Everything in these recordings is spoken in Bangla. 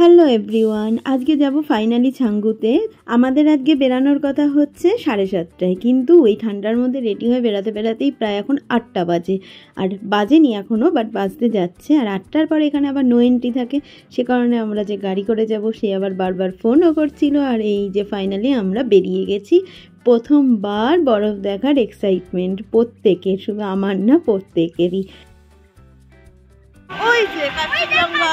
হ্যালো এভরিওয়ান, আজকে যাব ফাইনালি ছাঙ্গুতে। আমাদের আজকে বেরানোর কথা হচ্ছে 7:30টায়, কিন্তু ওই ঠান্ডার মধ্যে রেডি হয়ে বেরাতে বেরাতেই প্রায় এখন 8টা বাজে। আর বাজেনি এখনও, বাট বাজতে যাচ্ছে। আর 8টার পরে এখানে আবার নো এন্ট্রি থাকে, সে কারণে আমরা যে গাড়ি করে যাব সে আবার বারবার ফোনও করছিল। আর এই যে ফাইনালি আমরা বেরিয়ে গেছি। প্রথমবার বরফ দেখার এক্সাইটমেন্ট প্রত্যেকের, শুধু আমার না, প্রত্যেকেরই। ওই যে কাঞ্চনজঙ্ঘা,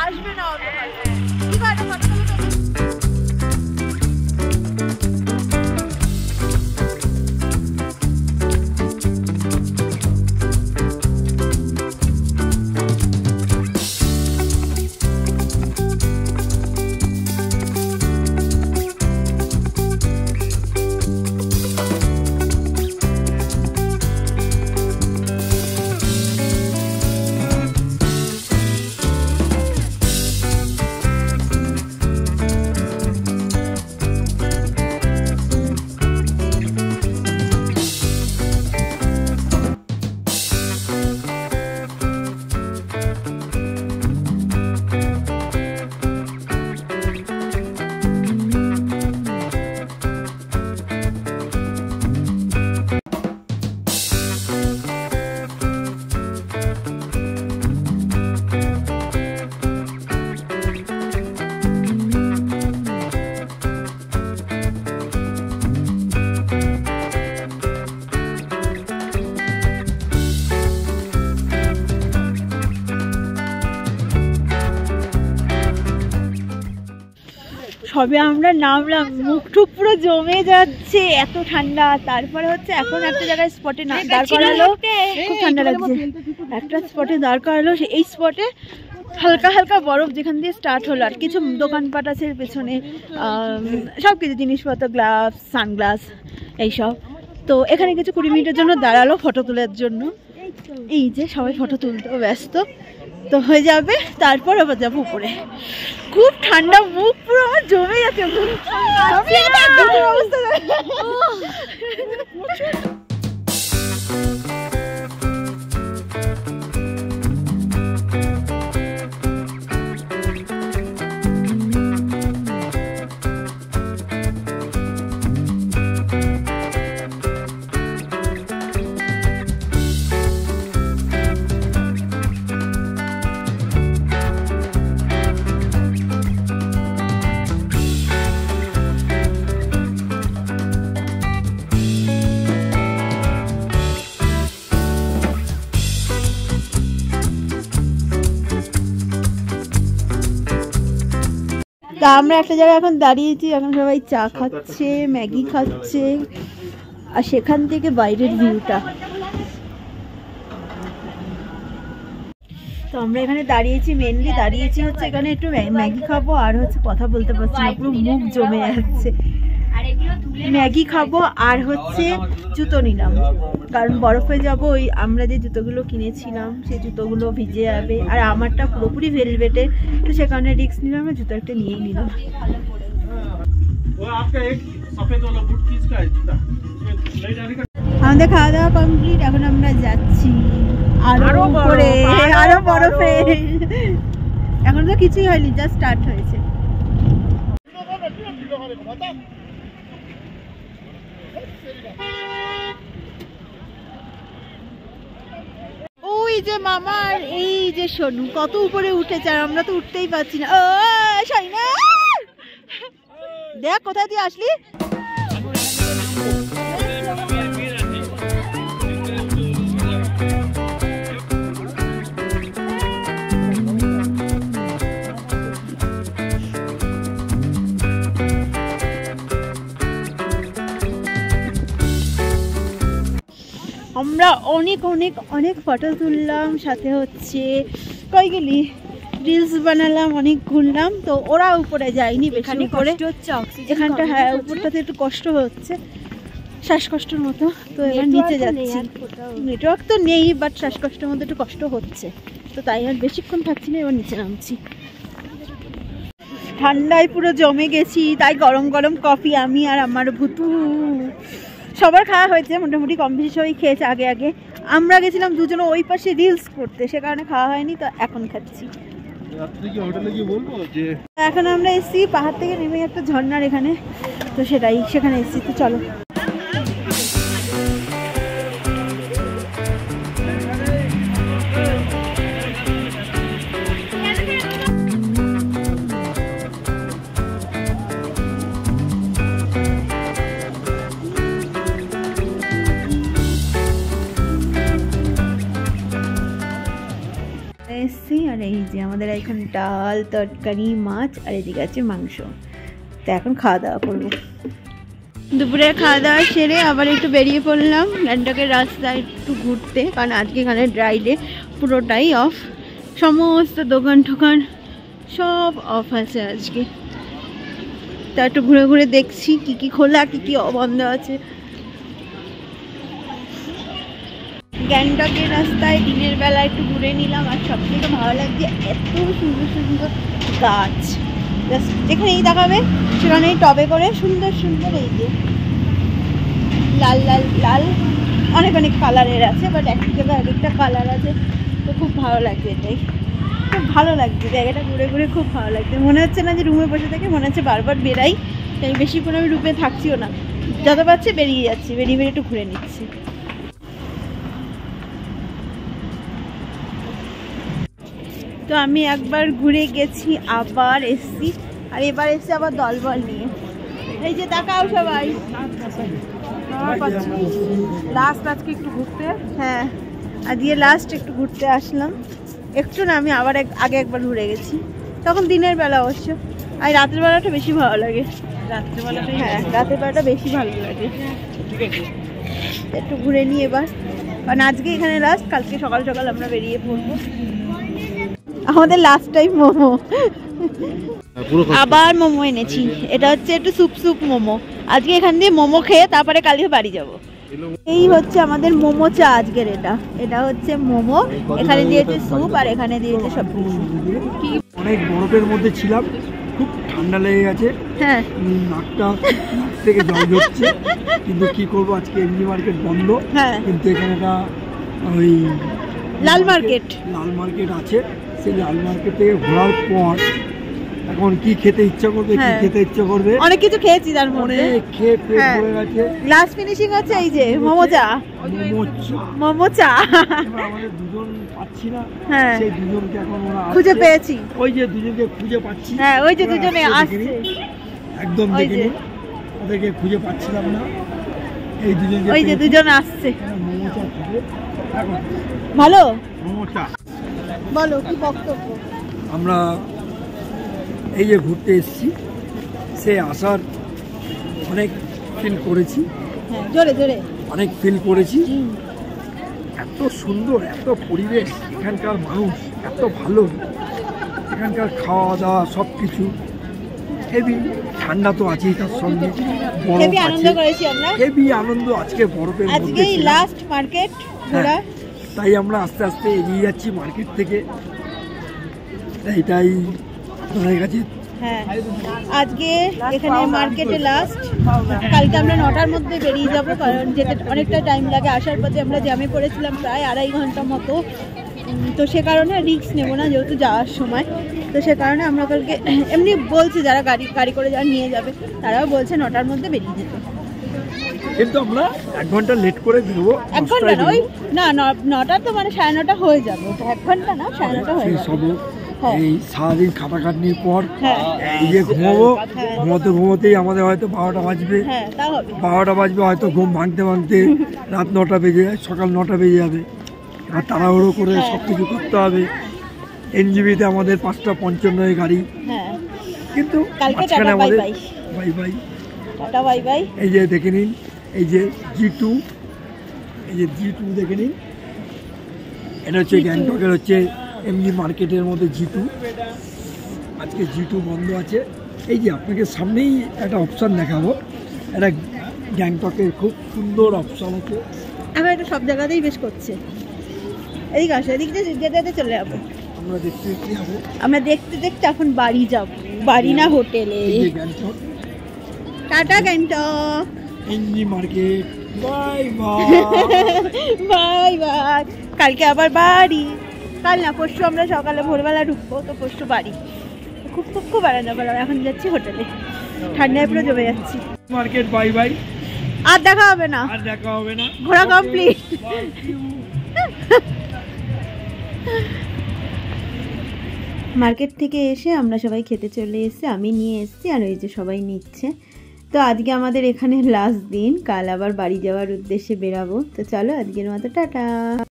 আসবে না সবে আমরা নামলাম, মুখ টুক পুরো জমে যাচ্ছে, এত ঠান্ডা। তারপরে হচ্ছে এখন একটা জায়গায় স্পটে দাঁড় করালো, খুব ঠান্ডা লাগছে। একটা স্পটে দাঁড় করালো, এই স্পটে হালকা হালকা বরফ যেখান দিয়ে স্টার্ট হলো। আর কিছু দোকানপাট আছে পেছনে, সব কিছু জিনিসপত্র, গ্লাভস, সানগ্লাস, এইসব। তো এখানে কিছু 20 মিনিটের জন্য দাঁড়ালো ফটো তোলার জন্য। এই যে সবাই ফটো তুলতেও ব্যস্ত, তো হয়ে যাবে, তারপর আবার যাবো উপরে। খুব ঠান্ডা, মুখ পুরো আমার জমে যাচ্ছে। তা আমরা একটা জায়গায় এখন দাঁড়িয়েছি, এখন সবাই চা খাচ্ছে, ম্যাগি খাচ্ছে, আর সেখান থেকে বাইরের ভিউটা। তো আমরা এখানে দাঁড়িয়েছি, মেনলি দাঁড়িয়েছি হচ্ছে এখানে একটু ম্যাগি খাবো, আর হচ্ছে কথা বলতে পারছি না, পুরো মুখ জমে যাচ্ছে। ম্যাগি খাবো আর হচ্ছে জুতো নিলাম, কারণ বরফে যাবো। ওই আমরা যে জুতোগুলো কিনেছিলাম সেই জুতোগুলো ভিজে যাবে, আর আমারটা পুরোপুরি ভেলভেটের, তো সে কারণে রিস্ক নিলাম, জুতো একটা নিয়েই নিলাম। আমাদের খাওয়া দাওয়া কমপ্লিট, এখন আমরা যাচ্ছি আরো উপরে, আরো বরফে। এখন তো কিছুই হয়নি, জাস্ট স্টার্ট হয়েছে। ওই যে মামার এই যে সোনু কত উপরে উঠেছে, আর আমরা তো উঠতেই পারছি না। ও শাইনা, দেখ কোথায় তুই আসলি। আমরা অনেক অনেক অনেক ফটো তুললাম, সাথে হচ্ছে কই গেলি রিলস বানালাম, অনেক ঘুরলাম। তো ওরা উপরে যায়নি, বেশি করে এখানটা, হ্যাঁ উপরটাতে একটু কষ্ট হচ্ছে, শ্বাসকষ্টের মতো। তো এবার নিচে যাচ্ছি, নেটওয়ার্ক তো নেই, বাট শ্বাসকষ্টের মধ্যে একটু কষ্ট হচ্ছে, তো তাই আর বেশিক্ষণ থাকছি না, এবার নিচে নামছি। ঠান্ডায় পুরো জমে গেছি, তাই গরম গরম কফি আমি আর আমার ভুতু সবার খাওয়া হয়েছে মোটামুটি, কম বেশি সবাই খেয়েছে আগে আগে। আমরা গেছিলাম দুজনে ওই পাশে রিলস করতে, সে কারণে খাওয়া হয়নি, তো এখন খাচ্ছি। এখন আমরা এসছি পাহাড় থেকে নেমে একটা ঝর্ণার এখানে, তো সেখানে এসছি। তো চলো। আর এই যে আমাদের এখানে ডাল, তরকারি, মাছ, আর এদিকে আছে মাংস। তো এখন খাওয়া দাওয়া করবো। দুপুরে খাওয়া দাওয়া সেরে আবার একটু বেরিয়ে পড়লাম গ্যাংটকের রাস্তায় একটু ঘুরতে, কারণ আজকে এখানে ড্রাই ডে, পুরোটাই অফ, সমস্ত দোকান ঠোকান সব অফ আছে আজকে। তা একটু ঘুরে ঘুরে দেখছি কি কি খোলা কি কি বন্ধ আছে। গ্যাংটকের রাস্তায় দিনের বেলা একটু ঘুরে নিলাম, আর সব থেকে ভালো লাগছে এত সুন্দর সুন্দর গাছ, যেখানেই দেখাবে সেখানেই টবে করে সুন্দর সুন্দর, এই যে লাল লাল লাল অনেক অনেক কালারের আছে, বাট এক জায়গায় এক একটা কালার আছে। তো খুব ভালো লাগছে, এটাই খুব ভালো লাগছে জায়গাটা ঘুরে ঘুরে, খুব ভালো লাগছে। মনে হচ্ছে না যে রুমে বসে থেকে, মনে হচ্ছে বারবার বেরাই, তাই বেশিক্ষণ আমি রুমে থাকছিও না, যত পারছি বেরিয়ে যাচ্ছি, বেরিয়ে বেরিয়ে একটু ঘুরে নিচ্ছি। তো আমি একবার ঘুরে গেছি, আবার এসছি, আর এবার এসছি আবার দলবল নিয়ে। এই যে তাকাও সবাই, লাস্ট আজকে একটু ঘুরতে, হ্যাঁ আজকে লাস্ট একটু ঘুরতে আসলাম। একটু না, আমি আবার আগে একবার ঘুরে গেছি, তখন দিনের বেলা অবশ্য, আর রাতের বেলাটা বেশি ভালো লাগে। রাত্রেবেলাটা, হ্যাঁ রাতের বেলাটা বেশি ভালো লাগে। একটু ঘুরে নিই এবার, কারণ আজকে এখানে লাস্ট, কালকে সকাল সকাল আমরা বেরিয়ে পড়বো। আমাদের লাস্ট টাইম মোমো, আবার মোমো এনেছি। এটা হচ্ছে একটু স্যুপ স্যুপ মোমো, আজকে এখান দিয়ে মোমো খেয়ে তারপরে কালকে বাড়ি যাব। এই হচ্ছে আমাদের মোমো চা আজকের। এটা হচ্ছে মোমো, এখানে দিয়েছে স্যুপ আর এখানে দিয়েছে সব কিছু। অনেক বরফের মধ্যে ছিলাম, খুব ঠান্ডা লেগে গেছে, হ্যাঁ নাকটা থেকে জল ঝরছে, কিন্তু কি করবো আজকে এমজি মার্কেট বন্ধ। হ্যাঁ কিন্তু এখানে একটা ওই লাল মার্কেট আছে, সেই লাল মার্কেট থেকে ঘোরার পর এখন কি খেতে ইচ্ছা করবে, কি খেতে ইচ্ছা করবে, অনেক কিছু খেয়েছি তার মধ্যে, অনেক খেয়ে পেট ভরে গেছে। লাস্ট ফিনিশিং হচ্ছে এই যে মোমো চা। আমাদের দুজন পাচ্ছি না, হ্যাঁ সেই দুজনকে এখন ওরা খুঁজে পেয়েছি, ওই যে দুজনকে খুঁজে পাচ্ছি, হ্যাঁ ওই যে দুজনে আসছে একদম, দেখে ওদেরকে খুঁজে পাচ্ছিলাম না, এই দুজনকে, ওই যে দুজন আসছে। মোমো চা খাবে এখন, ভালো মোমো চা। বলো কি বক্তব্য? আমরা এই যে ঘুরতে এসেছি, সে আসার অনেক ফিল করেছি, জোরে জোরে অনেক ফিল করেছি। এত সুন্দর, এত পরিবেশ, এখানকার মানুষ এত ভালো, এখানকার খাওয়া দাওয়া সব কিছু হেভি, ঠান্ডা তো আছেই, তার সঙ্গে হেভি আনন্দ করেছি আমরা, হেভি আনন্দ। আজকে বরফের মধ্যে আজকেই লাস্ট মার্কেট ঘোরা, তাই আমরা আস্তে আস্তে এগিয়ে যাচ্ছি মার্কেট থেকে, এইটাই আপনাদের কাছে। হ্যাঁ আজকে এখানে মার্কেটে লাস্ট, কালকে আমরা 9টার মধ্যে বেরিয়ে যাব, কারণ যেতে অনেকটা টাইম লাগে। আসার পথে আমরা জ্যামে পড়েছিলাম প্রায় 2.5 ঘন্টা মতো, তো সে কারণে রিস্ক নেবো না যেহেতু যাওয়ার সময়, তো সে কারণে আমরা কালকে এমনি বলছি, যারা গাড়ি করে যারা নিয়ে যাবে তারাও বলছে 9টার মধ্যে বেরিয়ে যেতে, কিন্তু আমরা 1 ঘন্টা লেট করে বেরোবো। 1 ঘন্টা না, ওই না 9টা তো মানে 9:30 হয়ে যাবে, 1 ঘন্টা না 9:30 হয়ে যাবে। এই সারাদিন খাটাখাটনির পর এই যে ঘুমাবো, ঘুমোতেই আমাদের হয়তো 12টা বাজবে, 12টা বাজবে হয়তো, ঘুম ভাঙতে ভাঙতে রাত 9টা বেজে যায়, সকাল 9টা বেজে যাবে। আর তাড়াহুড়ো করে সব কিছু করতে হবে। এনজিবিতে আমাদের 5:55 গাড়ি, কিন্তু মাঝখানে আমাদের বাই বাই। এই যে দেখে নিন, এই যে G2, এই যে G2 দেখে নিন, এটা হচ্ছে গ্যাংটকের হচ্ছে এমজি মার্কেটের মধ্যে G2। আজকে G2 বন্ধ আছে। এই যে আপনাকে সামনেই একটা অপশান দেখাবো, একটা গ্যাংটকের খুব সুন্দর অপশান আছে। আমরা এটা সব জায়গাতেই বেশ করছে, এদিকে আসো, এদিক দিয়ে যেতে চলে যাবো। আমরা দেখতে যাবো, আমরা দেখতে দেখতে এখন বাড়ি যাব, বাড়ি না হোটেলে। Gangtok, tata Gangtok MG market. Bye bye. Bye bye. কালকে আবার বাড়ি, কাল না পরশু আমরা সকালে ভোরবেলা ঢুকবো, তো পরশু বাড়ি। খুব আরাম করলাম। এখন যাচ্ছি হোটেলে, ঠান্ডায় পুরো জমে যাচ্ছি। মার্কেট বাই বাই, আর দেখা হবে না, আর দেখা হবে না, ঘোরা কমপ্লিট। মার্কেট থেকে এসে আমরা সবাই খেতে চলে এসেছি, আমি নিয়ে এসেছি আর ওই যে সবাই নিচ্ছে। তো আজকে আমাদের এখানে লাস্ট দিন, কাল আবার বাড়ি যাওয়ার উদ্দেশ্যে বেরাবো। তো চলো আজকের মতো টাটা।